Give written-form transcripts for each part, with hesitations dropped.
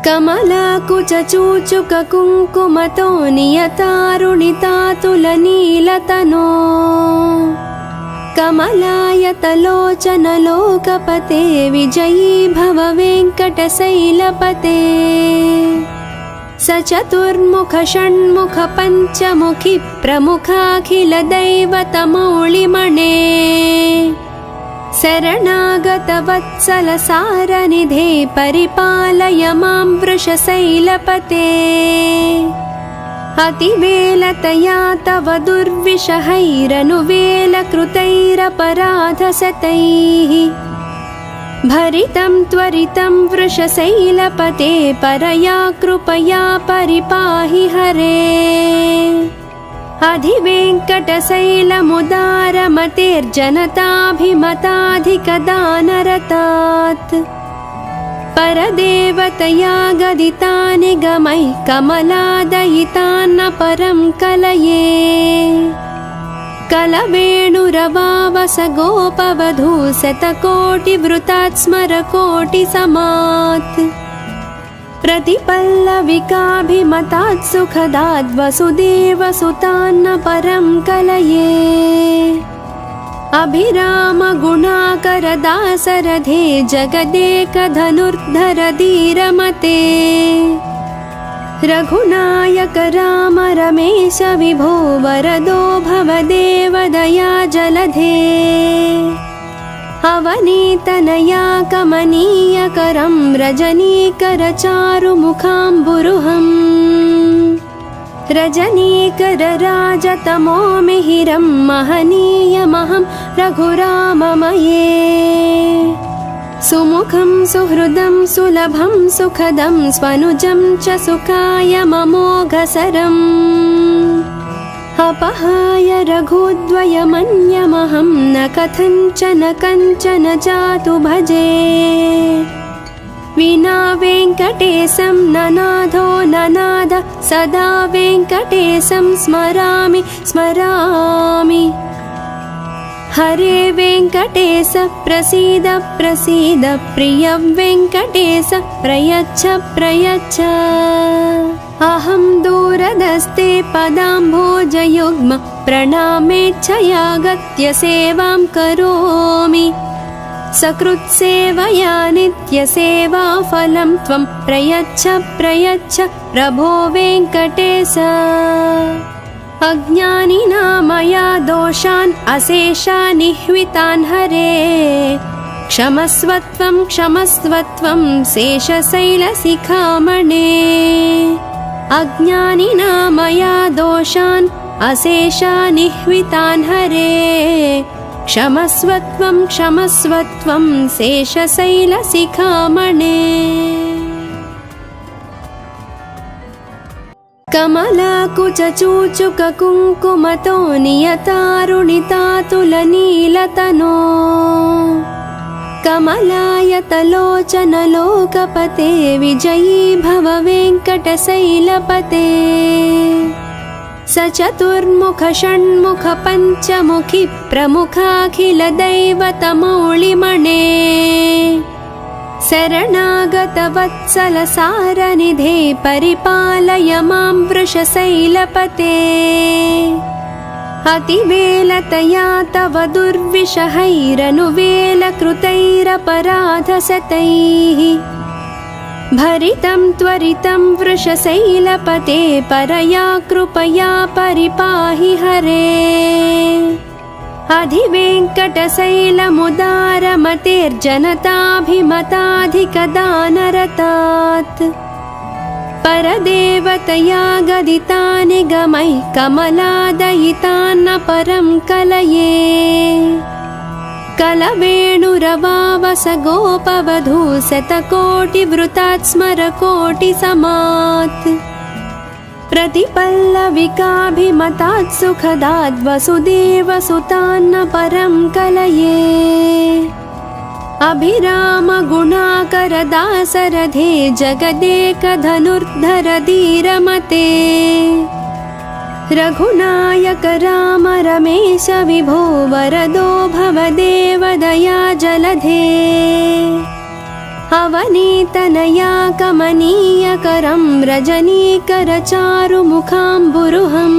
कमलाकुचूचुककुङ्कुमतो नियतारुणितातुलनीलतनो कमलायतलोचनलोकपते विजयी भव वेङ्कटशैलपते सचतुर्मुख षण्मुख पञ्चमुखि प्रमुखाखिलदैवतमौलिमणे शरणागतवत्सल सारनिधे परिपालय मां वृषशैलपते अतिवेलतया तव दुर्विषहैरनुवेलकृतैरपराधशतैः भरितं त्वरितं वृषशैलपते परया कृपया परिपाहि हरे अधिवेङ्कटशैलमुदारमतेर्जनताभिमताधिकदानरतात् परदेवतया गदितानि गमैः कमलादयितान्न परं कलये कलवेणुरवावस गोपवधू शतकोटिवृतात् स्मरकोटिसमात् प्रतिपल्लविकाभिमतात् सुखदात् वसुदेवसुतान्न परं कलये अभिरामगुणाकरदासरथे जगदेकधनुर्धर धीरमते रघुनायक राम रमेश विभो वरदो भवदेवदया जलधे अवनीतनया कमनीयकरं रजनीकरचारुमुखाम्बुरुहम् रजनीकरराजतमो मिहिरं महनीयमहं रघुराममये सुमुखं सुहृदं सुलभं सुखदं स्वनुजं च सुखाय ममोघसरम् अपहाय रघुद्वयमन्यमहं न कथञ्चन कञ्चन जातु भजे विना वेङ्कटेशं ननाथो ननाद सदा वेङ्कटेशं स्मरामि स्मरामि हरे वेङ्कटेश प्रसीद प्रसीद प्रिय वेङ्कटेश प्रयच्छ प्रयच्छ अहं दूरदस्ते पदाम्भोजयुग्म प्रणामेच्छयागत्य सेवां करोमि सकृत्सेवया नित्यसेवाफलं त्वं प्रयच्छ प्रयच्छ प्रभो वेङ्कटेश अज्ञानिना मया दोषान् अशेषानिह्वितान् हरे क्षमस्वत्वं क्षमस्वत्वं शेषशैलशिखामणे अज्ञानिना मया दोषान् अशेषानिह्वितान् हरे क्षमस्वत्वं क्षमस्वत्वं शेषशैलशिखामणे कमलाकुचूचुककुङ्कुमतो नियतारुणितातुलनीलतनो कमलायतलोचनलोकपते विजयी भव वेङ्कटशैलपते सचतुर्मुख षण्मुख पञ्चमुखि प्रमुखाखिलदैवतमौलिमणे शरणागतवत्सल सारनिधे परिपालय मां वृषशैलपते अतिवेलतया तव दुर्विषहैरनुवेलकृतैरपराधशतैः भरितं त्वरितं वृषशैलपते परया कृपया परिपाहि हरे अधिवेङ्कटशैलमुदारमतेर्जनताभिमताधिकदानरतात् परदेवतया गदितानि गमैः कमलादयितान्न परं कलये कलवेणुरवावस गोपवधू शतकोटिवृतात् स्मरकोटिसमात् प्रतिपल्लविकाभिमतात् सुखदात् वसुदेवसुतान्न परं कलये अभिरामगुणाकरदासरथे जगदेकधनुर्धर धीरमते रघुनायक राम रमेश विभो वरदो भवदेवदया जलधे अवनीतनया कमनीयकरं रजनीकरचारुमुखाम्बुरुहम्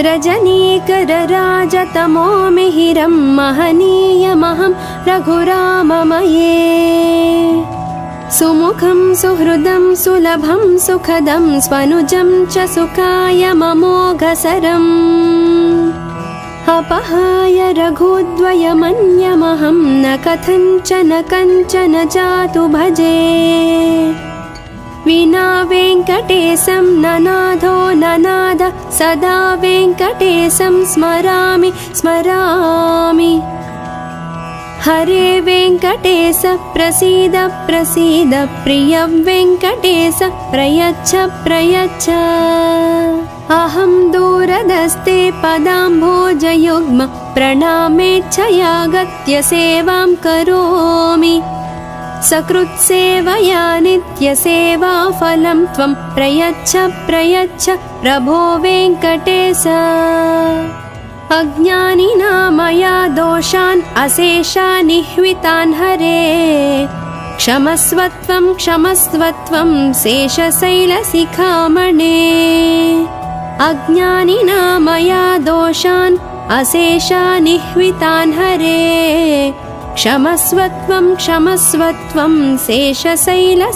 रजनीकरराजतमो मिहिरं महनीयमहं रघुराममये सुमुखं सुहृदं सुलभं सुखदं स्वनुजं च सुखाय ममोघसरम् अपहाय रघुद्वयमन्यमहं न कथञ्चन कञ्चन जातु भजे विना वेङ्कटेशं ननाथो ननाद सदा वेङ्कटेशं स्मरामि स्मरामि हरे वेङ्कटेश प्रसीद प्रसीद प्रिय वेङ्कटेश प्रयच्छ प्रयच्छ अहं दूरदस्ते पदाम्भोजयुग्म प्रणामेच्छयागत्य सेवां करोमि सकृत्सेवया नित्यसेवाफलं त्वं प्रयच्छ प्रयच्छ प्रभो वेङ्कटेश अज्ञानिना मया दोषान् अशेषान् निह्वितान् हरे क्षमस्वत्वं क्षमस्वत्वं शेषशैलशिखामणे अज्ञानिना मया दोषान् अशेषान् निह्वितान् हरे क्षमस्वत्वं क्षमस्वत्वं शेषशैलशिखामणे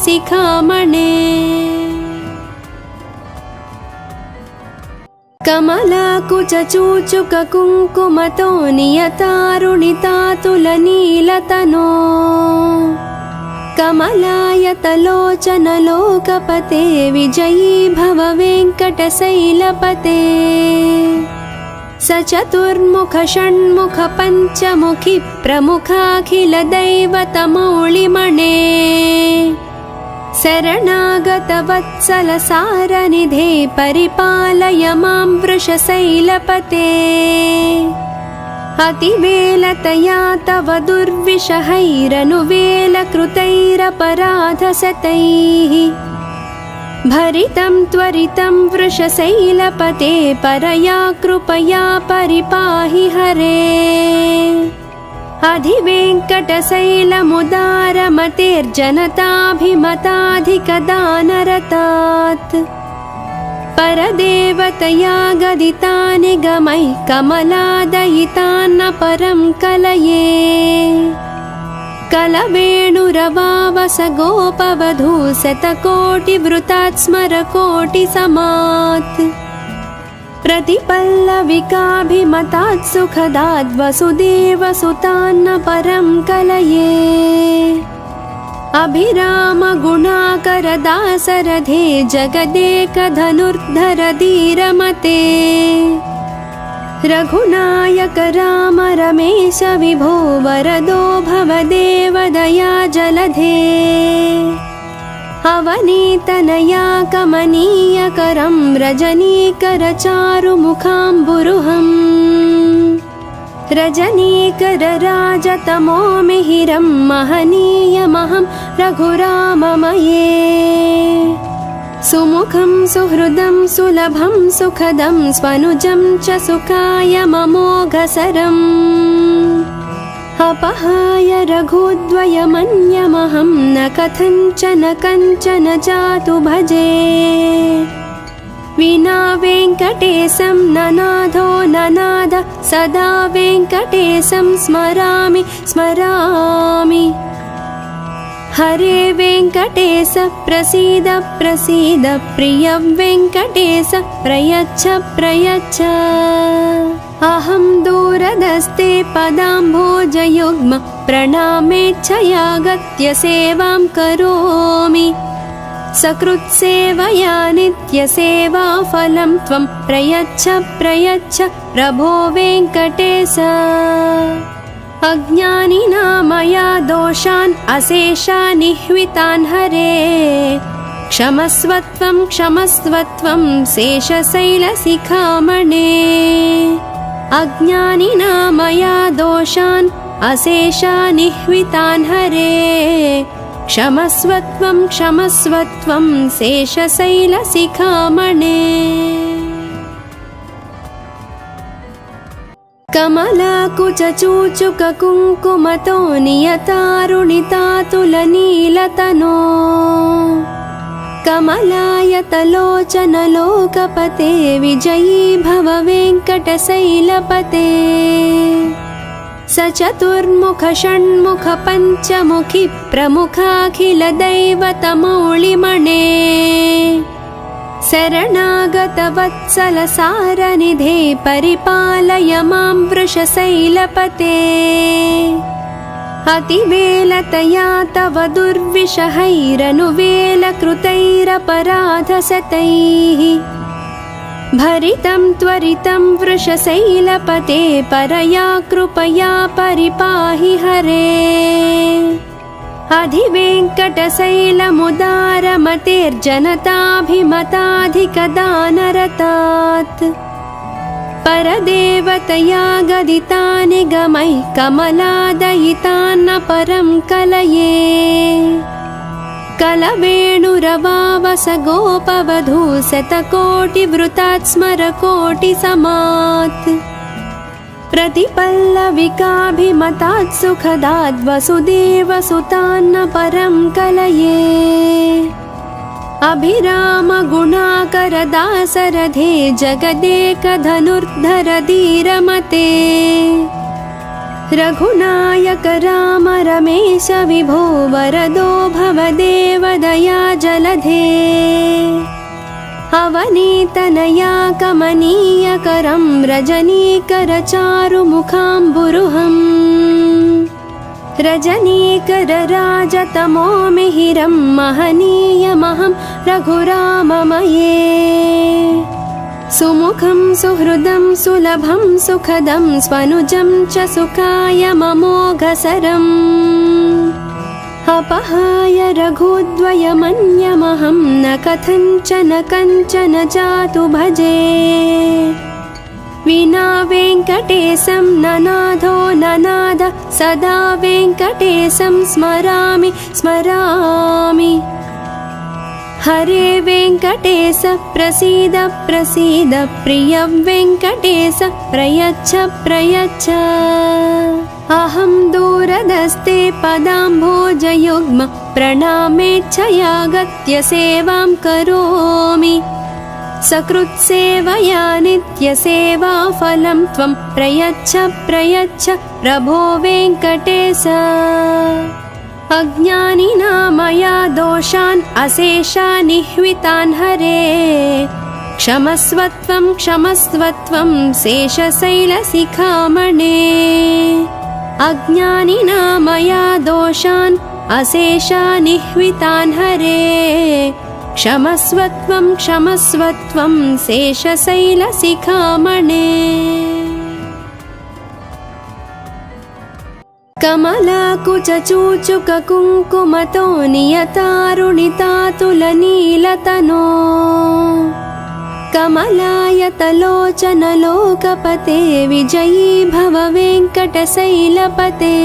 कमलाकुचूचुककुङ्कुमतो नियतारुणितातुलनीलतनो कमलायतलोचनलोकपते विजयी भव वेङ्कटशैलपते सचतुर्मुख षण्मुख पञ्चमुखि प्रमुखाखिलदैवतमौलिमणे शरणागतवत्सलसारनिधे परिपालय मां वृषशैलपते अतिवेलतया तव दुर्विषहैरनुवेलकृतैरपराधशतैः भरितं त्वरितं वृषशैलपते परया कृपया परिपाहि हरे अधिवेङ्कटशैलमुदारमतेर्जनताभिमताधिकदानरतात् परदेवतया गदितानि गमैः कमलादयितान्न परं कलये कलवेणुरवावस गोपवधू शतकोटिवृतात् स्मरकोटिसमात् प्रतिपल्लविकाभिमतात् सुखदाद् वसुदेवसुतान्न परं कलये अभिराम गुणाकर दासरथे जगदेकधनुर्धर धीरमते रघुनायक राम रमेश विभो वरदो भवदेव दया जलधे अवनीतनया कमनीयकरं रजनीकरचारुमुखाम्बुरुहम् रजनीकरराजतमो मिहिरं महनीयमहं रघुराममये सुमुखं सुहृदं सुलभं सुखदं स्वनुजं च सुखाय ममोघसरम् अपहाय रघुद्वयमन्यमहं न कथञ्चन कञ्चन जातु भजे विना वेङ्कटेशं ननाथो ननाद सदा वेङ्कटेशं स्मरामि स्मरामि हरे वेङ्कटेश प्रसीद प्रसीद प्रिय वेङ्कटेश प्रयच्छ प्रयच्छ अहं दूरदस्ते पदाम्भोजयुग्म प्रणामेच्छयागत्य सेवां करोमि सकृत्सेवया नित्यसेवाफलं त्वं प्रयच्छ प्रयच्छ प्रभो वेङ्कटेश अज्ञानिना मया दोषान् अशेषान् निह्वितान् हरे क्षमस्वत्वं क्षमस्वत्वं शेषशैलशिखामणे अज्ञानिना मया दोषान् अशेषान् निह्वितान् हरे क्षमस्वत्वं क्षमस्वत्वं शेषशैलशिखामणे। कमलाकुचूचुककुङ्कुमतो नियतारुणितातुलनीलतनो कमलायतलोचनलोकपते विजयी भव वेङ्कटशैलपते सचतुर्मुख षण्मुख पञ्चमुखि प्रमुखाखिलदैवतमौलिमणे शरणागतवत्सलसारनिधे परिपालय मां वृषशैलपते अतिवेलतया तव दुर्विषहैरनुवेलकृतैरपराधशतैः भरितं त्वरितं वृषशैलपते परया कृपया परिपाहि हरे अधिवेङ्कटशैलमुदारमतेर्जनताभिमताधिकदानरतात् परदेवतया गदितानि गमैः कमलादयितान्न परं कलये कलवेणुरवावस गोपवधू शतकोटिवृतात् स्मरकोटिसमात् प्रतिपल्लविकाभिमतात् सुखदाद् वसुदेवसुतान्न परं कलये अभिरामगुणाकरदासरथे जगदेकधनुर्धर धीरमते रघुनायक राम रमेश विभो वरदो भवदेव दया जलधे अवनीतनया कमनीयकरं रजनीकरचारुमुखाम्बुरुहम् रजनीकरराजतमो मिहिरं महनीयमहं रघुराममये सुमुखं सुहृदं सुलभं सुखदं स्वनुजं च सुखाय ममोघसरम् अपहाय रघुद्वयमन्यमहं न कथञ्चन कञ्चन जातु भजे विना वेङ्कटेशं ननाथो ननाद सदा वेङ्कटेशं स्मरामि स्मरामि हरे वेङ्कटेश प्रसीद प्रसीद प्रिय वेङ्कटेश प्रयच्छ प्रयच्छ अहं दूरदस्ते पदाम्भोजयुग्म प्रणामेच्छयागत्य सेवां करोमि सकृत्सेवया नित्यसेवाफलं त्वं प्रयच्छ प्रयच्छ प्रभो वेङ्कटेश अज्ञानिना मया दोषान् अशेषानिह्वितान् हरे क्षमस्वत्वं क्षमस्वत्वं शेषशैलशिखामणे अज्ञानिना मया दोषान् अशेषानिह्वितान् हरे क्षमस्वत्वं क्षमस्वत्वं शेषशैलशिखामणे कमलाकुचूचुककुङ्कुमतो नियतारुणितातुलनीलतनो कमलायतलोचनलोकपते विजयी भव वेङ्कटशैलपते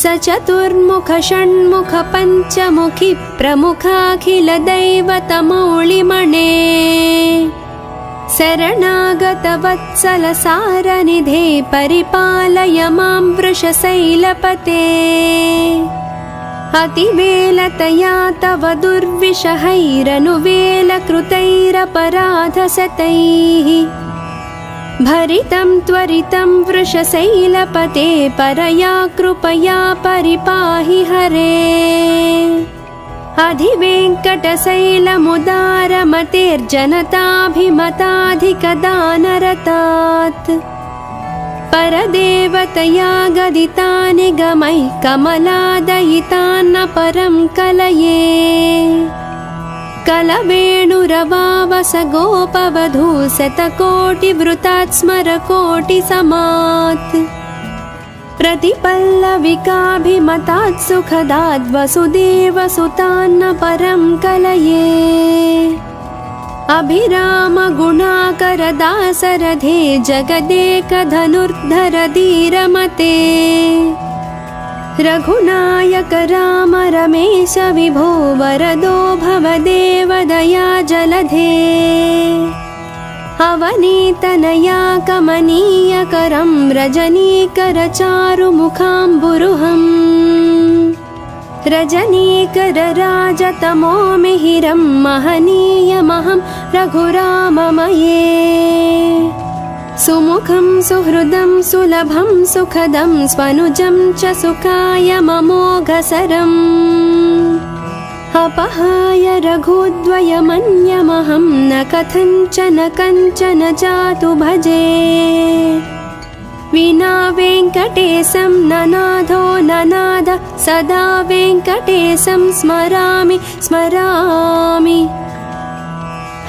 सचतुर्मुख षण्मुख पञ्चमुखि प्रमुखाखिलदैवतमौलिमणे शरणागतवत्सलसारनिधे परिपालय मां वृषशैलपते अतिवेलतया तव दुर्विषहैरनुवेलकृतैरपराधशतैः भरितं त्वरितं वृषशैलपते परया कृपया परिपाहि हरे अधिवेङ्कटशैलमुदारमतेर्जनताभिमताधिकदानरतात् परदेवतया गदितानि गमैः कमलादयितान्न परं कलये कलवेणुरवावस गोपवधू शतकोटिवृतात् स्मरकोटिसमात् प्रतिपल्लविकाभिमतात् सुखदाद् वसुदेवसुतान्न परं कलये अभिरामगुणाकरदासरथे जगदेकधनुर्धर धीरमते रघुनायक राम रमेश विभो वरदो भवदेव दया जलधे अवनीतनया कमनीयकरं रजनीकरचारुमुखाम्बुरुहम् रजनीकरराजतमो मिहिरं महनीयमहं रघुराममये सुमुखं सुहृदं सुलभं सुखदं स्वनुजं च सुखायममोघसरम् अपहाय रघुद्वयमन्यमहं न कथञ्चन कञ्चन जातु भजे विना वेङ्कटेशं ननाथो ननाद सदा वेङ्कटेशं स्मरामि स्मरामि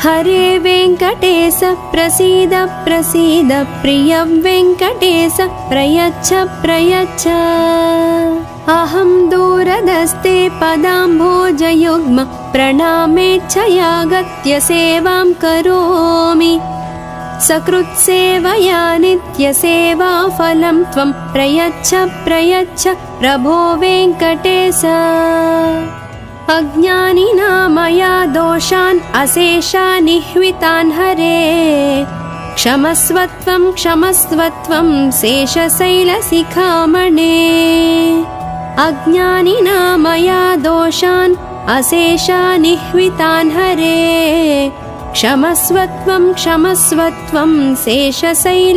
हरे वेङ्कटेश प्रसीद प्रसीद प्रिय वेङ्कटेश प्रयच्छ प्रयच्छ अहं दूरदस्ते पदाम्भोजयुग्म प्रणामेच्छयागत्य सेवां करोमि सकृत्सेवया नित्यसेवाफलं त्वं प्रयच्छ प्रयच्छ प्रभो वेङ्कटेश अज्ञानिना मया दोषान् अशेषानिह्वितान् हरे क्षमस्वत्वं क्षमस्वत्वं शेषशैलशिखामणे अज्ञानिना मया दोषान् अशेषानिह्वितान् हरे क्षमस्वत्वं क्षमस्वत्वं शेषशैलशिखामणे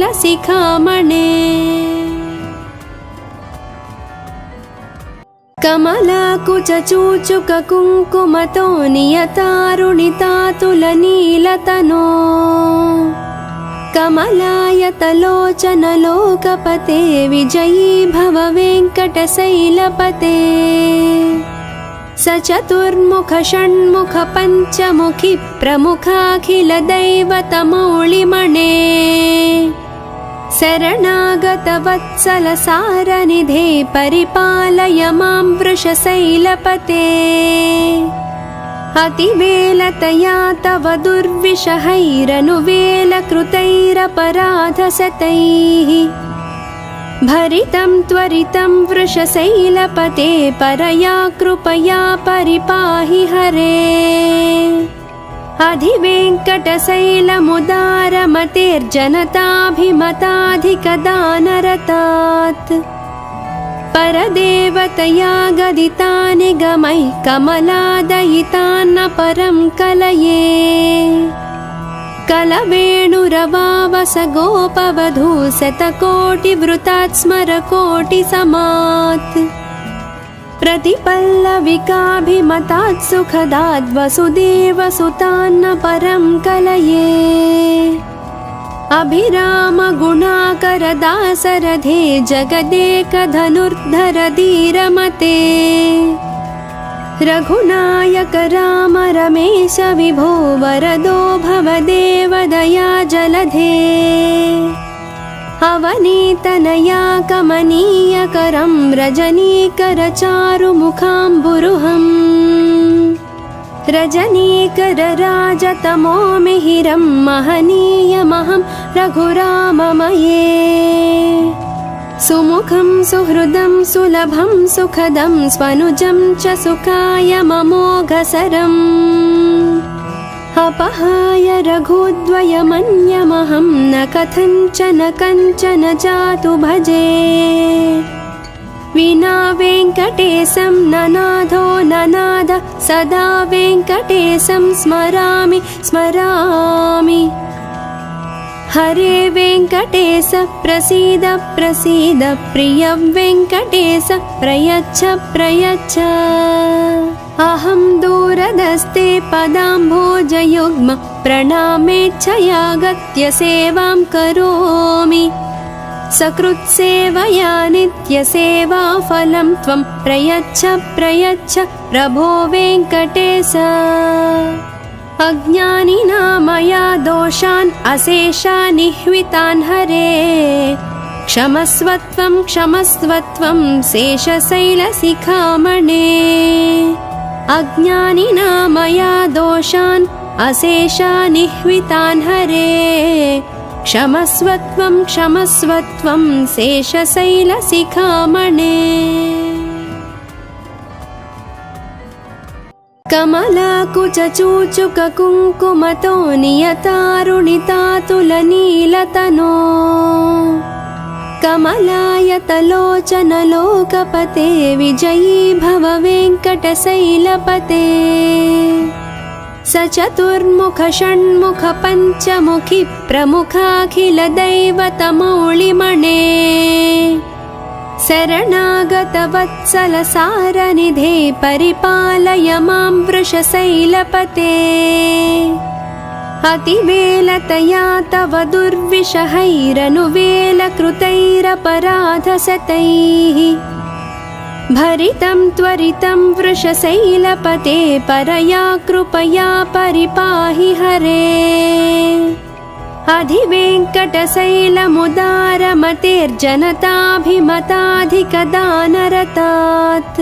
कमलाकुचूचुककुङ्कुमतो नियतारुणितातुलनीलतनो कमलायतलोचनलोकपते विजयी भव वेङ्कटशैलपते सचतुर्मुख षण्मुख पञ्चमुखि प्रमुखाखिलदैवतमौलिमणे शरणागतवत्सलसारनिधे परिपालय मां वृषशैलपते अतिवेलतया तव दुर्विषहैरनुवेलकृतैरपराधशतैः भरितं त्वरितं वृषशैलपते परया कृपया परिपाहि हरे अधिवेङ्कटशैलमुदारमतेर्जनताभिमताधिकदानरतात् परदेवतया गदितानि गमैः कमलादयितान्न परं कलये कलवेणुरवावस गोपवधू शतकोटिवृतात् स्मरकोटिसमात् प्रतिपल्लविकाभिमतात् सुखदात् वसुदेवसुतान्न परं कलये अभिरामगुणाकरदासरथे जगदेकधनुर्धर धीरमते रघुनायक राम रमेश विभो वरदो भवदेव दया जलधे अवनीतनया कमनीयकरं रजनीकरचारुमुखाम्बुरुहम् रजनीकरराजतमो मिहिरं महनीयमहं रघुराममये सुमुखं सुहृदं सुलभं सुखदं स्वनुजं च सुखायममोघसरम् अपहाय रघुद्वयमन्यमहं न कथञ्चन कञ्चन जातु भजे विना वेङ्कटेशं ननाथो ननाद सदा वेङ्कटेशं स्मरामि स्मरामि हरे वेङ्कटेश प्रसीद प्रसीद प्रिय वेङ्कटेश प्रयच्छ प्रयच्छ अहं दूरदस्ते पदाम्भोजयुग्म प्रणामेच्छयागत्य सेवां करोमि सकृत्सेवया नित्यसेवाफलं त्वं प्रयच्छ प्रयच्छ प्रभो वेङ्कटेश अज्ञानिना मया दोषान् अशेषानिह्वितान् हरे क्षमस्वत्वं क्षमस्वत्वं शेषशैलशिखामणे अज्ञानिना मया दोषान् अशेषानिह्वितान् हरे क्षमस्वत्वं क्षमस्वत्वं शेषशैलशिखामणे। कमलाकुचूचुककुङ्कुमतो नियतारुणितातुलनीलतनो कमलायतलोचनलोकपते विजयी भव वेङ्कटशैलपते स चतुर्मुख षण्मुख पञ्चमुखि प्रमुखाखिलदैवतमौलिमणे शरणागतवत्सल सारनिधे परिपालय मां वृषशैलपते अतिवेलतया तव दुर्विषहैरनुवेलकृतैरपराधशतैः भरितं त्वरितं वृषशैलपते परया कृपया परिपाहि हरे अधिवेङ्कटशैलमुदारमतेर्जनताभिमताधिकदानरतात्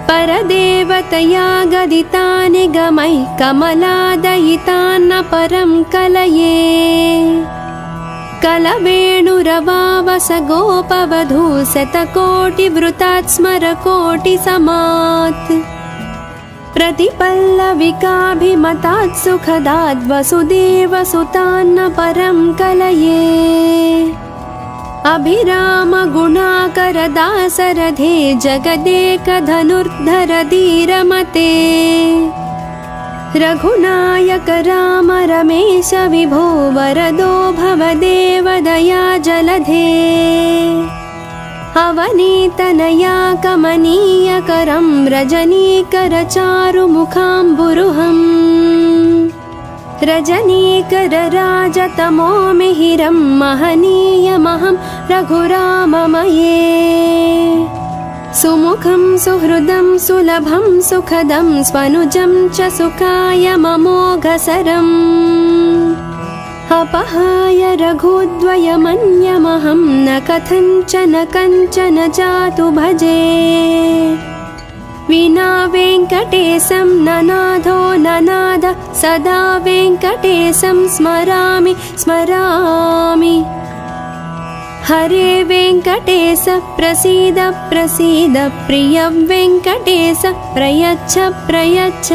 परदेवतया गदिता निगमैः कमलादयितान्न परं कलये कलवेणुरवावस गोपवधू शतकोटिवृतात् स्मरकोटिसमात् प्रतिपल्लविकाभिमतात् सुखदात् वसुदेवसुतान्न परं कलये अभिरामगुणाकरदासरथे जगदेकधनुर्धर धीरमते रघुनायक राम रमेश विभो वरदो भवदेव दया जलधे अवनीतनया कमनीयकरं रजनीकरचारुमुखाम्बुरुहम् रजनीकरराजतमो मिहिरं महनीयमहं रघुराममये सुमुखं सुहृदं सुलभं सुखदं स्वनुजं च सुखायममोघसरम् अपहाय रघुद्वयमन्यमहं न कथञ्चन कञ्चन जातु भजे विना वेङ्कटेशं ननाथो ननाद सदा वेङ्कटेशं स्मरामि स्मरामि हरे वेङ्कटेश प्रसीद प्रसीद प्रिय वेङ्कटेश प्रयच्छ प्रयच्छ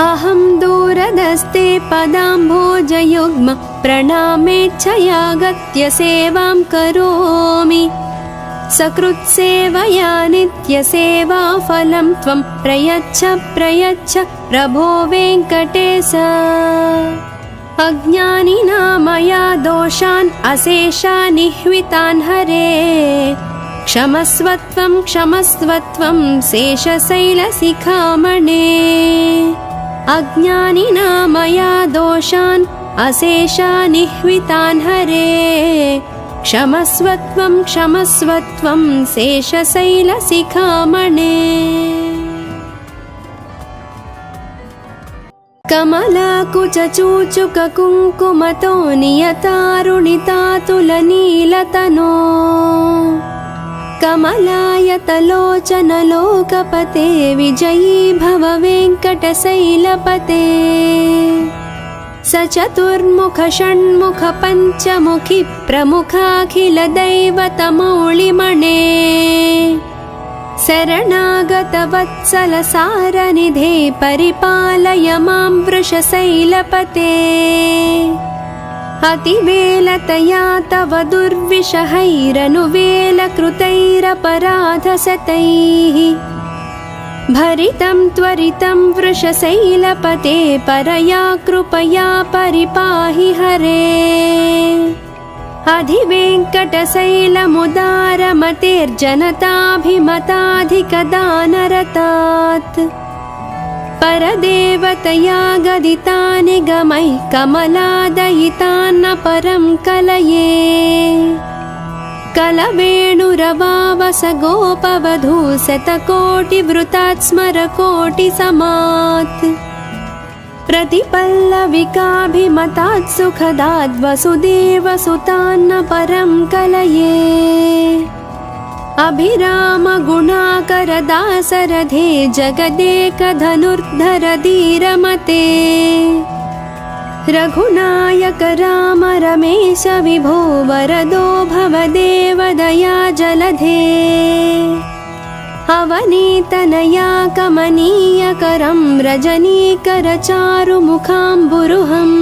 अहं दूरदस्ते पदाम्भोजयुग्म प्रणामेच्छयागत्य सेवां करोमि सकृत्सेवया नित्यसेवाफलं त्वं प्रयच्छ प्रयच्छ प्रभो वेङ्कटेश अज्ञानिना मया दोषान् अशेषान् निह्वितान् हरे क्षमस्वत्वं क्षमस्वत्वं शेषशैलशिखामणे अज्ञानिना मया दोषान् अशेषान् निह्वितान् हरे क्षमस्वत्वं क्षमस्वत्वं शेषशैलशिखामणे कमलाकुचूचुककुङ्कुमतो नियतारुणितातुलनीलतनो कमलायतलोचनलोकपते विजयी भव वेङ्कटशैलपते स चतुर्मुख षण्मुख पञ्चमुखि प्रमुखाखिलदैवतमौलिमणे शरणागतवत्सल सारनिधे परिपालय मां वृषशैलपते अतिवेलतया तव दुर्विषहैरनुवेलकृतैरपराधशतैः भरितं त्वरितं वृषशैलपते परया कृपया परिपाहि हरे अधिवेङ्कटशैलमुदारमतेर्जनताभिमताधिकदानरतात् परदेवतया गदिता निगमैः कमलादयितान्न परं कलये कलवेणुरवावस गोपवधू शतकोटिवृतात् स्मरकोटिसमात् प्रतिपल्लविकाभिमतात् सुखदात् वसुदेवसुतान्न परं कलये अभिरामगुणाकरदासरथे जगदेकधनुर्धर धीरमते रघुनायक राम रमेश विभो वरदो भवदेव दया जलधे अवनीतनया कमनीयकरं रजनीकरचारुमुखाम्बुरुहम्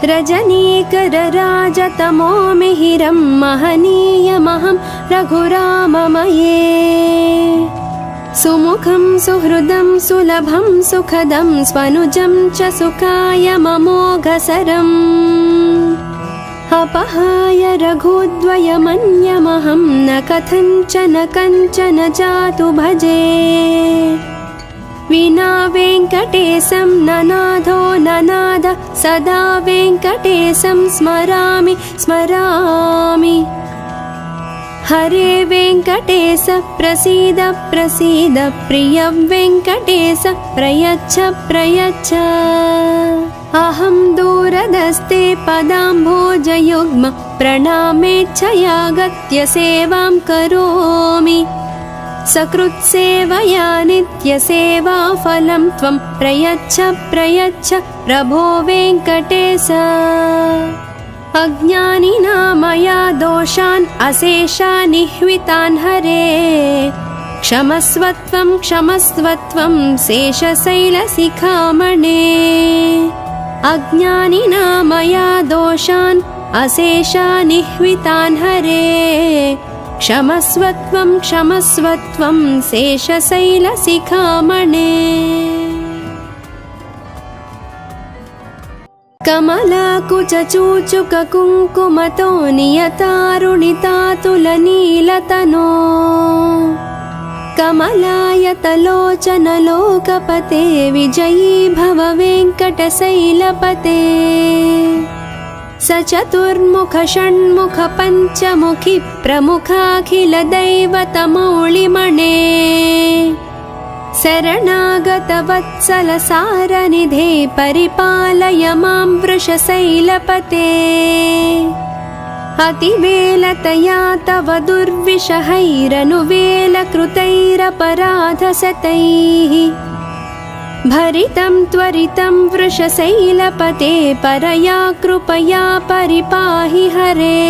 रजनीकरराजतमो मिहिरं महनीयमहं रघुराममये सुमुखं सुहृदं सुलभं सुखदं स्वनुजं च सुखायममोघसरम् अपहाय रघुद्वयमन्यमहं न कथञ्चन कञ्चन जातु भजे विना वेङ्कटेशं ननाथो ननाद सदा वेङ्कटेशं स्मरामि स्मरामि हरे वेङ्कटेश प्रसीद प्रसीद प्रिय वेङ्कटेश प्रयच्छ प्रयच्छ अहं दूरदस्ते पदाम्भोजयुग्म प्रणामेच्छयागत्य सेवां करोमि सकृत्सेवया नित्यसेवाफलं त्वं प्रयच्छ प्रयच्छ प्रभो वेङ्कटेश अज्ञानिना मया दोषान् अशेषानिह्वितान् हरे क्षमस्वत्वं क्षमस्वत्वं शेषशैलशिखामणे अज्ञानिना मया दोषान् अशेषानिह्वितान् हरे क्षमस्वत्वं क्षमस्वत्वं शेषशैलशिखामणे कमलाकुचूचुककुङ्कुमतो नियतारुणितातुलनीलतनो कमलायतलोचनलोकपते विजयी भव वेङ्कटशैलपते सचतुर्मुख षण्मुख पञ्चमुखि प्रमुखाखिलदैवतमौलिमणे शरणागतवत्सलसारनिधे परिपालय मां वृषशैलपते अतिवेलतया तव दुर्विषहैरनुवेलकृतैरपराधशतैः भरितं त्वरितं वृषशैलपते परया कृपया परिपाहि हरे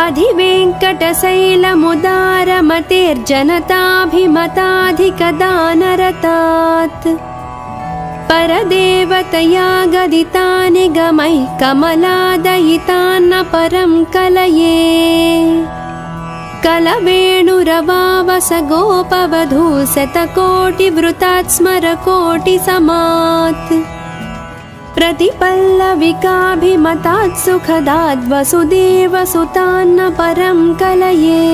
अधिवेङ्कटशैलमुदारमतेर्जनताभिमताधिकदानरतात् परदेवतया गदितानि गमैः कमलादयितान्न परं कलये कलवेणुरवावस गोपवधू शतकोटिवृतात् स्मरकोटिसमात् प्रतिपल्लविकाभिमतात् सुखदाद् वसुदेवसुतान्न परं कलये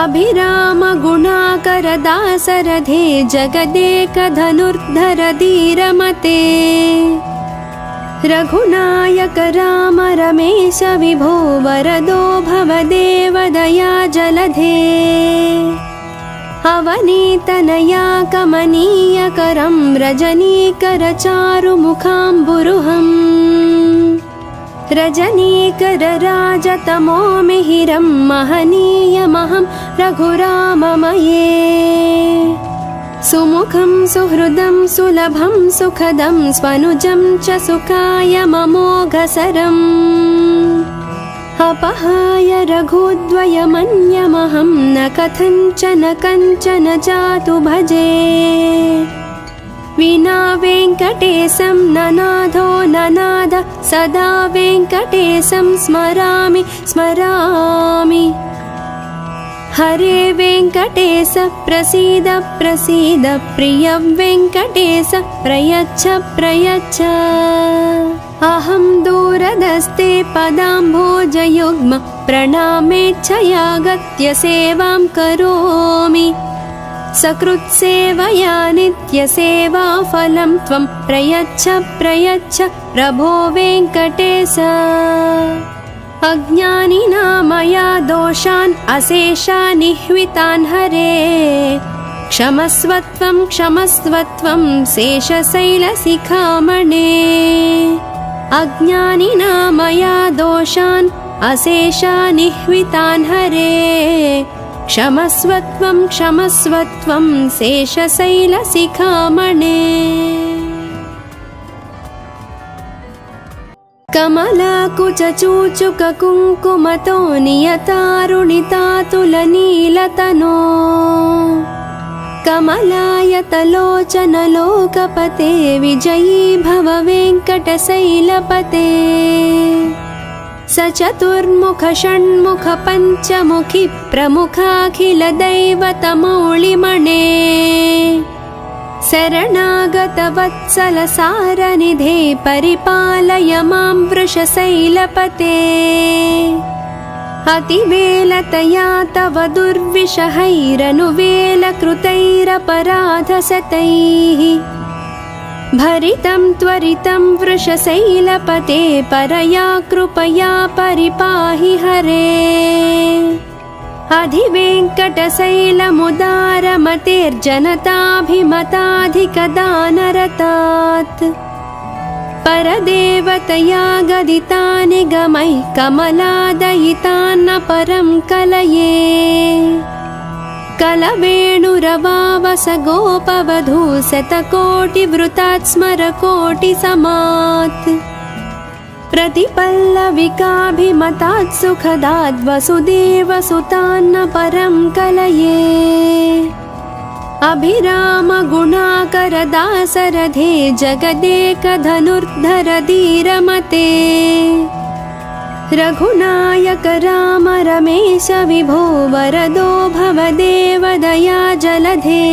अभिराम गुणाकर दासरथे जगदेकधनुर्धर धीरमते रघुनायक राम रमेश विभो वरदो भवदेव दया जलधे अवनीतनया कमनीयकरं रजनीकरचारुमुखाम्बुरुहम् रजनीकरराजतमो मिहिरं महनीयमहं रघुराममये सुमुखं सुहृदं सुलभं सुखदं स्वनुजं च सुखायममोघसरम् अपहाय रघुद्वयमन्यमहं न कथञ्चन कञ्चन जातु भजे विना वेङ्कटेशं ननाथो ननाद सदा वेङ्कटेशं स्मरामि स्मरामि हरे वेङ्कटेश प्रसीद प्रसीद प्रिय वेङ्कटेश प्रयच्छ प्रयच्छ अहं दूरदस्ते पदाम्भोजयुग्म प्रणामेच्छयागत्य सेवां करोमि सकृत्सेवया नित्यसेवाफलं त्वं प्रयच्छ प्रयच्छ प्रभो वेङ्कटेश अज्ञानिना मया दोषान् अशेषानिह्वितान् हरे क्षमस्वत्वं क्षमस्वत्वं शेषशैलशिखामणे अज्ञानिना मया दोषान् अशेषानिह्वितान् हरे क्षमस्वत्वं क्षमस्वत्वं शेषशैलशिखामणे। कमलाकुचूचुककुङ्कुमतो नियतारुणितातुलनीलतनो कमलायतलोचनलोकपते विजयी भव वेङ्कटशैलपते सचतुर्मुख षण्मुख पञ्चमुखि प्रमुखाखिलदैवतमौलिमणे शरणागतवत्सलसारनिधे परिपालय मां वृषशैलपते अतिवेलतया तव दुर्विषहैरनुवेलकृतैरपराधशतैः भरितं त्वरितं वृषशैलपते परया कृपया परिपाहि हरे अधिवेङ्कटशैलमुदारमतेर्जनताभिमताधिकदानरतात् परदेवतया गदिता निगमैः कमलादयितान्न परं कलये कलवेणुरवावस गोपवधू शतकोटिवृतात् स्मरकोटिसमात् प्रतिपल्लविकाभिमतात् सुखदात् वसुदेवसुतान्न परं कलये अभिरामगुणाकरदासरथे जगदेकधनुर्धर धीरमते रघुनायक राम रमेश विभो वरदो भवदेव दया जलधे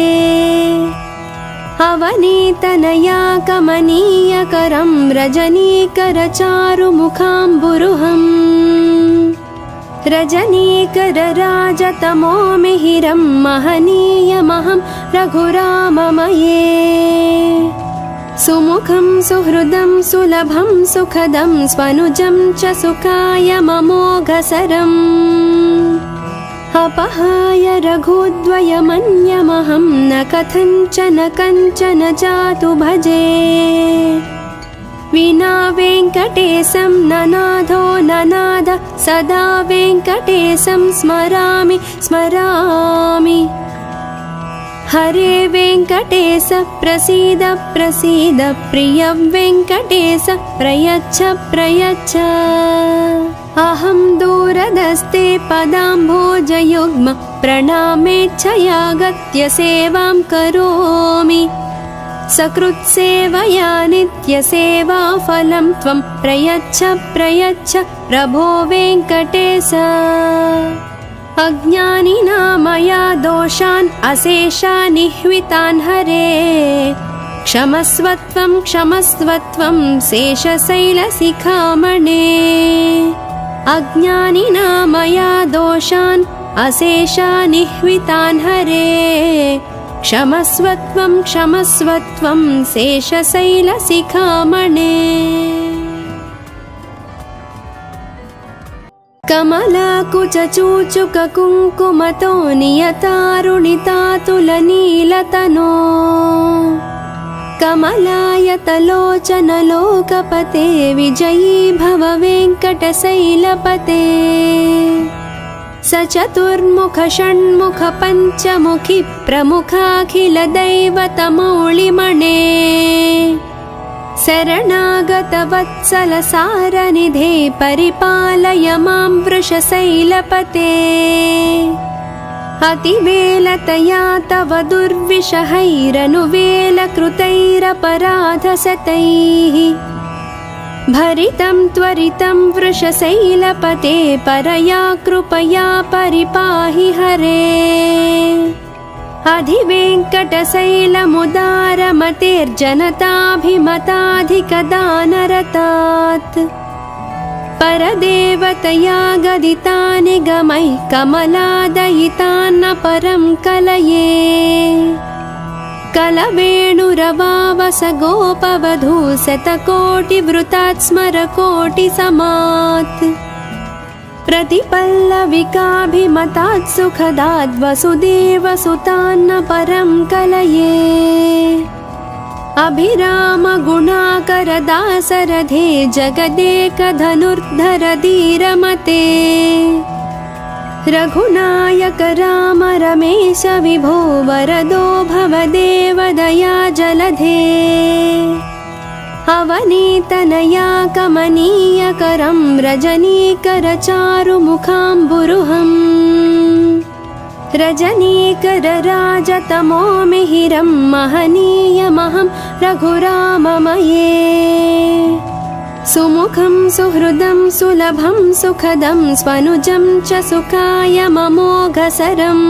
अवनीतनया कमनीयकरं रजनीकरचारुमुखाम्बुरुहम् रजनीकरराजतमो मिहिरं महनीयमहं रघुराममये सुमुखं सुहृदं सुलभं सुखदं स्वनुजं च सुखाय ममोघसरम् अपहाय रघुद्वयमन्यमहं न कथञ्चन कञ्चन जातु भजे विना वेङ्कटेशं ननाथो ननाद सदा वेङ्कटेशं स्मरामि स्मरामि हरे वेङ्कटेश प्रसीद प्रसीद प्रिय वेङ्कटेश प्रयच्छ प्रयच्छ अहं दूरदस्ते पदाम्भोजयुग्म प्रणामेच्छयागत्य सेवां करोमि सकृत्सेवया नित्यसेवाफलं त्वं प्रयच्छ प्रयच्छ प्रभो वेङ्कटेश अज्ञानिना मया दोषान् अशेषानिह्वितान् हरे क्षमस्वत्वं क्षमस्वत्वं शेषशैलशिखामणे अज्ञानिना मया दोषान् अशेषानिह्वितान् हरे क्षमस्वत्वं क्षमस्वत्वं शेषशैलशिखामणे कमलाकुचूचुककुङ्कुमतो नियतारुणितातुलनीलतनो कमलायतलोचनलोकपते विजयी भव वेङ्कटशैलपते सचतुर्मुख षण्मुख पञ्चमुखि प्रमुखाखिलदैवतमौलिमणे शरणागतवत्सलसारनिधे परिपालय मां वृषशैलपते अतिवेलतया तव दुर्विषहैरनुवेलकृतैरपराधशतैः भरितं त्वरितं वृषशैलपते परया कृपया परिपाहि हरे अधिवेङ्कटशैलमुदारमतेर्जनताभिमताधिकदानरतात् परदेवतया गदिता निगमैः कमलादयितान्न परं कलये कलवेणुरवावस गोपवधू शतकोटिवृतात् स्मरकोटिसमात् प्रतिपल्लविकाभिमतात् सुखदात् वसुदेवसुतान्न परं कलये अभिरामगुणाकरदासरथे जगदेकधनुर्धर धीरमते रघुनायक राम रमेश विभो वरदो भवदेव दया जलधे अवनीतनया कमनीयकरं रजनीकरचारुमुखाम्बुरुहम् रजनीकरराजतमो मिहिरं महनीयमहं रघुराममये सुमुखं सुहृदं सुलभं सुखदं स्वनुजं च सुखायममोघसरम्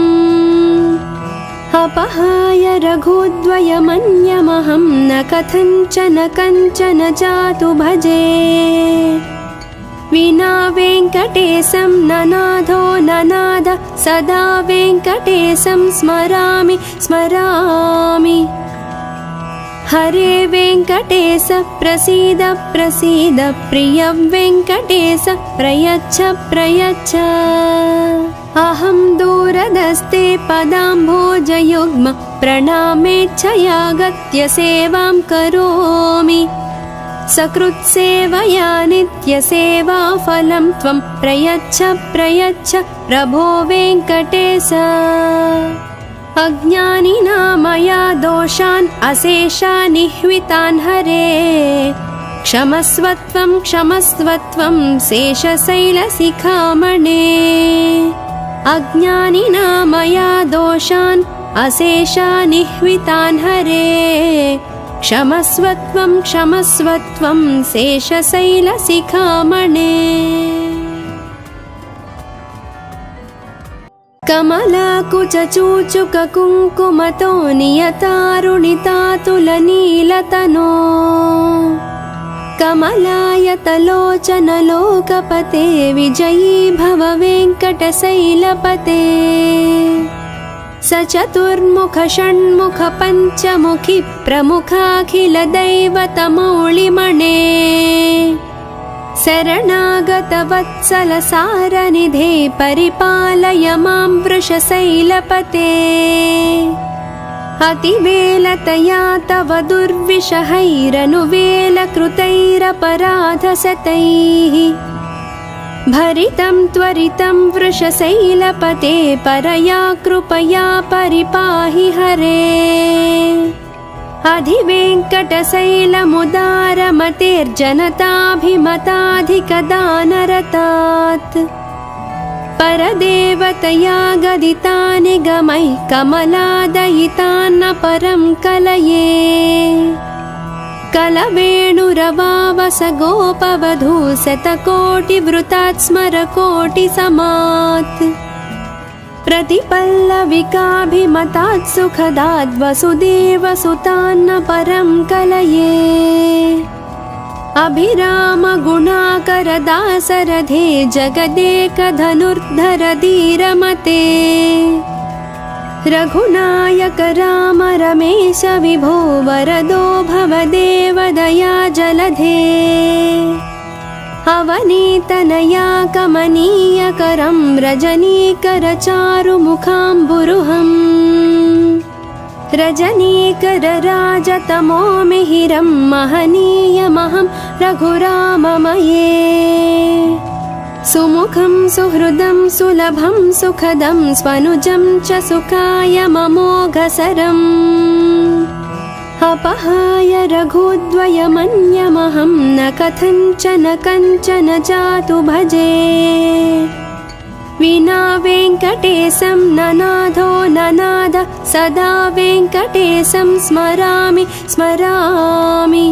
अपहाय रघुद्वयमन्यमहं न कथञ्चन कञ्चन जातु भजे विना वेङ्कटेशं ननाथो ननाद सदा वेङ्कटेशं स्मरामि स्मरामि हरे वेङ्कटेश प्रसीद प्रसीद प्रिय वेङ्कटेश प्रयच्छ प्रयच्छ अहं दूरदस्ते पदाम्भोजयुग्म प्रणामेच्छयागत्य सेवां करोमि सकृत्सेवया नित्यसेवाफलं त्वं प्रयच्छ प्रयच्छ प्रभो वेङ्कटेश अज्ञानिना मया दोषान् अशेषान् निह्वितान् हरे क्षमस्वत्वं क्षमस्वत्वं शेषशैलशिखामणे अज्ञानिना मया दोषान् अशेषान् निह्वितान् हरे क्षमस्वत्वं क्षमस्वत्वं शेषशैलशिखामणे कमलाकुचूचुककुङ्कुमतो नियतारुणितातुलनीलतनो कमलायतलोचनलोकपते विजयी भव वेङ्कटशैलपते स चतुर्मुख षण्मुख पञ्चमुखि प्रमुखाखिलदैवतमौलिमणे शरणागतवत्सलसारनिधे परिपालय मां वृषशैलपते अतिवेलतया तव दुर्विषहैरनुवेलकृतैरपराधशतैः भरितं त्वरितं वृषशैलपते परया कृपया परिपाहि हरे अधिवेङ्कटशैलमुदारमतेर्जनताभिमताधिकदानरतात् परदेवतया गदितानि गमैः कमलादयितान्न परं कलये कलवेणुरवावस गोपवधू शतकोटिवृतात् स्मरकोटिसमात् प्रतिपल्लविकाभिमतात् सुखदात् वसुदेवसुतान्न परं कलये अभिरामगुणाकरदासरथे जगदेकधनुर्धर धीरमते रघुनायक राम रमेश विभो वरदो भवदेव दया जलधे अवनीतनया कमनीयकरं रजनीकरचारुमुखाम्बुरुहम् रजनीकरराजतमो मिहिरं महनीयमहं रघुराममये सुमुखं सुहृदं सुलभं सुखदं स्वनुजं च सुखायममोघसरम् अपहाय रघुद्वयमन्यमहं न कथञ्चन कञ्चन जातु भजे विना वेङ्कटेशं ननाथो ननाद सदा वेङ्कटेशं स्मरामि स्मरामि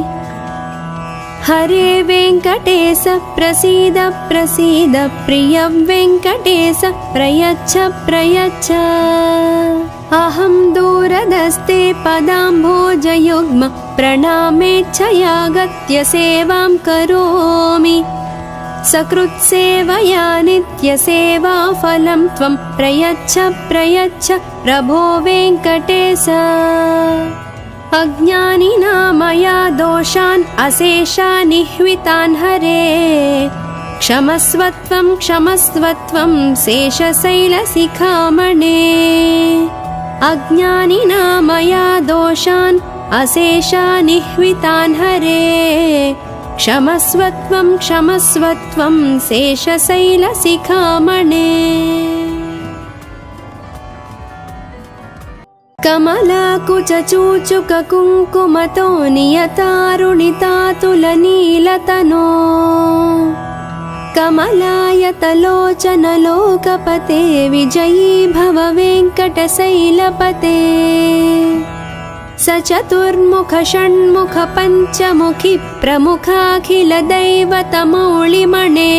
हरे वेङ्कटेश प्रसीद प्रसीद प्रिय वेङ्कटेश प्रयच्छ प्रयच्छ अहं दूरदस्ते पदाम्भोजयुग्म प्रणामेच्छयागत्य सेवां करोमि सकृत्सेवया नित्यसेवाफलं त्वं प्रयच्छ प्रयच्छ प्रभो वेङ्कटेश अज्ञानिना मया दोषान् अशेषान् निह्वितान् हरे क्षमस्वत्वं क्षमस्वत्वं शेषशैलशिखामणे अज्ञानिना मया दोषान् अशेषान् निह्वितान् हरे क्षमस्वत्वं क्षमस्वत्वं शेषशैलशिखामणे कमलाकुचूचुककुङ्कुमतो नियतारुणितातुलनीलतनो कमलायतलोचनलोकपते विजयी भव वेङ्कटशैलपते स चतुर्मुख षण्मुख पञ्चमुखि प्रमुखाखिलदैवतमौलिमणे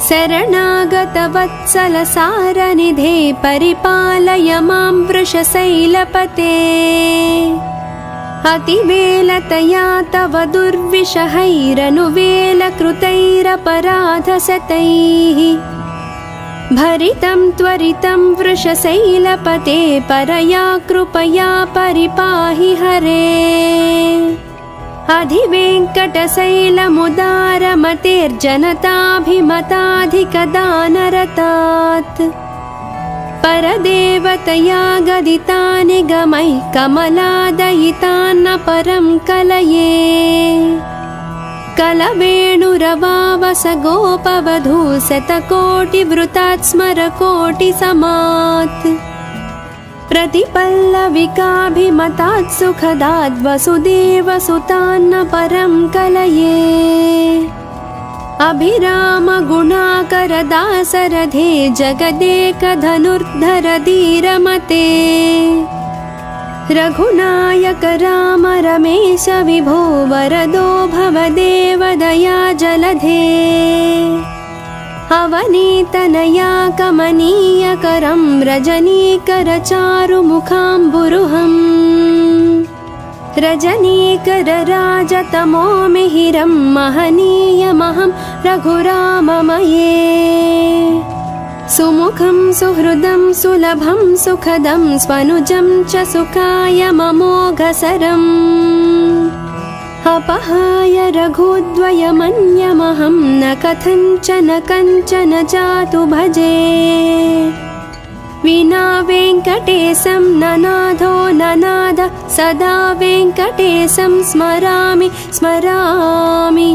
शरणागतवत्सलसारनिधे परिपालय मां वृषशैलपते अतिवेलतया तव दुर्विषहैरनुवेलकृतैरपराधशतैः भरितं त्वरितं वृषशैलपते परया कृपया परिपाहि हरे अधिवेङ्कटशैलमुदारमतेर्जनताभिमताधिकदानरतात् परदेवतया गदितानि गमैः कमलादयितान्न परं कलये कलवेणुरवावस गोपवधू शतकोटिवृतात् स्मरकोटिसमात् प्रतिपल्लविकाभिमतात् सुखदाद् वसुदेवसुतान्न परं कलये अभिरामगुणाकरदासरथे जगदेकधनुर्धर धीरमते रघुनायक राम रमेश विभो वरदो भवदेवदया जलधे अवनीतनया कमनीयकरं रजनीकरचारुमुखाम्बुरुहम् रजनीकरराजतमो मिहिरं महनीयमहं रघुराममये सुमुखं सुहृदं सुलभं सुखदं स्वनुजं च सुखायममोघसरम् अपहाय रघुद्वयमन्यमहं न कथञ्चन कञ्चन जातु भजे विना वेङ्कटेशं ननाथो ननाद सदा वेङ्कटेशं स्मरामि स्मरामि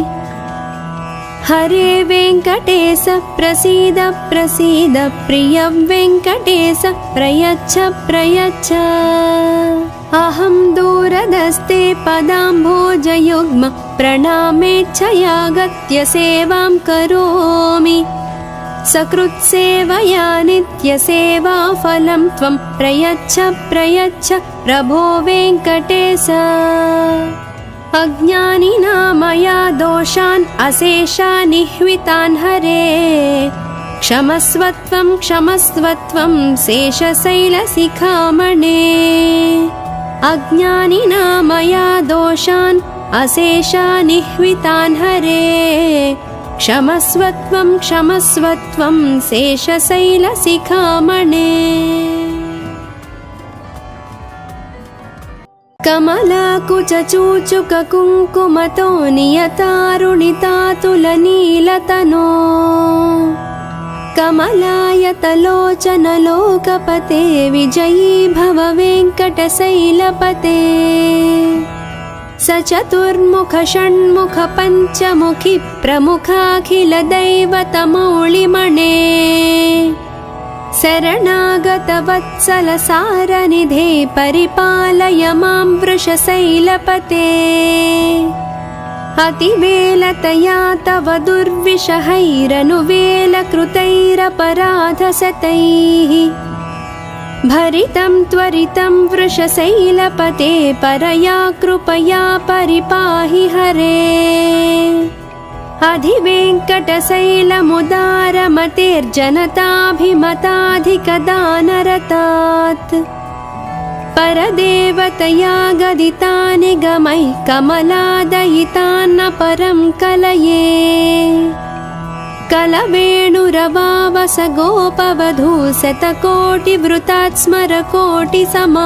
हरे वेङ्कटेश प्रसीद प्रसीद प्रिय वेङ्कटेश प्रयच्छ प्रयच्छ अहं दूरदस्ते पदाम्भोजयुग्म प्रणामेच्छया गत्य सेवां करोमि सकृत्सेवया नित्यसेवाफलं त्वं प्रयच्छ प्रयच्छ प्रभो वेङ्कटेश अज्ञानिना मया दोषान् अशेषानिह्वितान् हरे क्षमस्वत्वं क्षमस्वत्वं शेषशैलशिखामणे अज्ञानिना मया दोषान् अशेषानिह्वितान् हरे क्षमस्वत्वं क्षमस्वत्वं शेषशैलशिखामणे कमलाकुचूचुककुङ्कुमतो नियतारुणितातुलनीलतनो कमलायतलोचनलोकपते विजयी भव वेङ्कटशैलपते स चतुर्मुख षण्मुख पञ्चमुखि प्रमुखाखिलदैवतमौलिमणे शरणागतवत्सलसारनिधे परिपालय मां वृषशैलपते अतिवेलतया तव दुर्विषहैरनुवेलकृतैरपराधशतैः भरितं त्वरितं वृषशैलपते परया कृपया परिपाहि हरे अधिवेङ्कटशैलमुदारमतेर्जनताभिमताधिकदानरतात् परदेवतया गदितानि गमैः कमलादयितान्न परं कलये कलवेणुरवावस गोपवधू शतकोटिवृतात् स्मरकोटिसमात्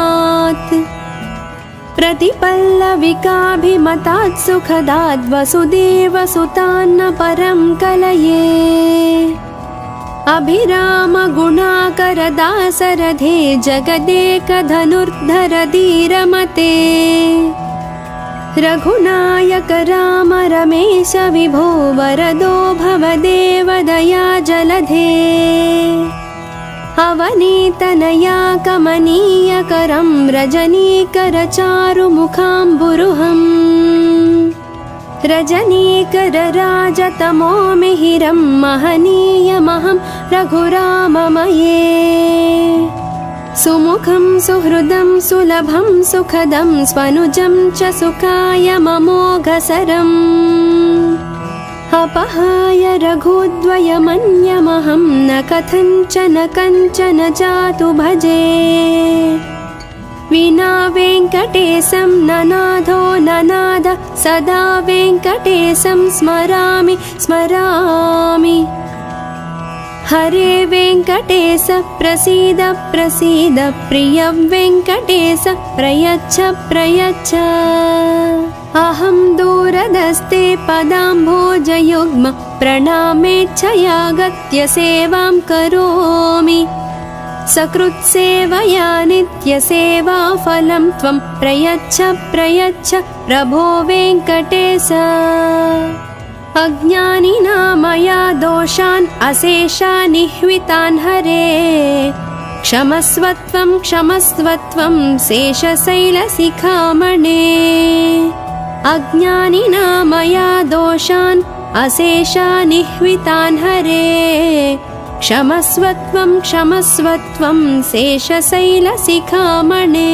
प्रतिपल्लविकाभिमतात् सुखदाद् वसुदेवसुतान्न परं कलये अभिरामगुणाकरदासरथे जगदेकधनुर्धर धीरमते रघुनायक राम रमेश विभो वरदो भवदेवदया जलधे अवनीतनया कमनीय सुन्दरं रजनीकरचारुमुखाम्बुरुहम् रजनीकरराजतमो मिहिरं महनीयमहं रघुराममये सुमुखं सुहृदं सुलभं सुखदं स्वनुजं च सुखायममोघसरम् अपहाय रघुद्वयमन्यमहं न कथञ्चन कञ्चन जातु भजे विना वेङ्कटेशं ननाथो ननाद सदा वेङ्कटेशं स्मरामि स्मरामि हरे वेङ्कटेश प्रसीद प्रसीद प्रिय वेङ्कटेश प्रयच्छ प्रयच्छ अहं दूरदस्ते पदाम्भोजयुग्म प्रणामेच्छयागत्य सेवां करोमि सकृत्सेवया नित्यसेवाफलं त्वं प्रयच्छ प्रयच्छ प्रभो वेङ्कटेश अज्ञानिना मया दोषान् अशेषानिह्वितान् हरे क्षमस्वत्वं क्षमस्वत्वं शेषशैलशिखामणे अज्ञानिना मया दोषान् अशेषानिह्वितान् हरे क्षमस्वत्वं क्षमस्वत्वं शेषशैलशिखामणे।